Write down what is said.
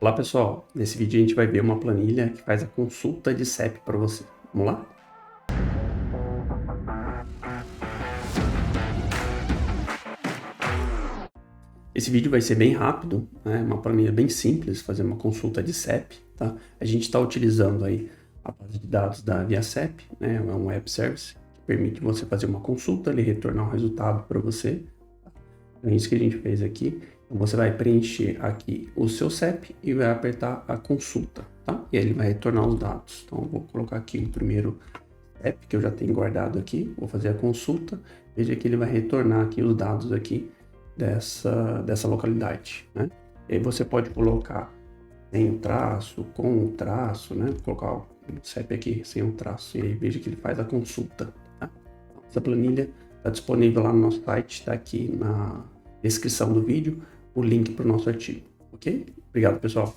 Olá pessoal, nesse vídeo a gente vai ver uma planilha que faz a consulta de CEP para você. Vamos lá? Esse vídeo vai ser bem rápido, né? Uma planilha bem simples, fazer uma consulta de CEP, tá? A gente está utilizando aí a base de dados da via CEP, né? É um web service que permite você fazer uma consulta e retornar um resultado para você. Então é isso que a gente fez aqui. Então você vai preencher aqui o seu CEP e vai apertar a consulta, tá? E aí ele vai retornar os dados. Então eu vou colocar aqui o primeiro CEP que eu já tenho guardado aqui, vou fazer a consulta. Veja que ele vai retornar aqui os dados aqui dessa localidade, né? E aí você pode colocar sem o traço, com o traço, né? Vou colocar o CEP aqui sem o traço e aí veja que ele faz a consulta, tá? Essa planilha está disponível lá no nosso site, está aqui na descrição do vídeo o link para o nosso artigo, ok? Obrigado, pessoal.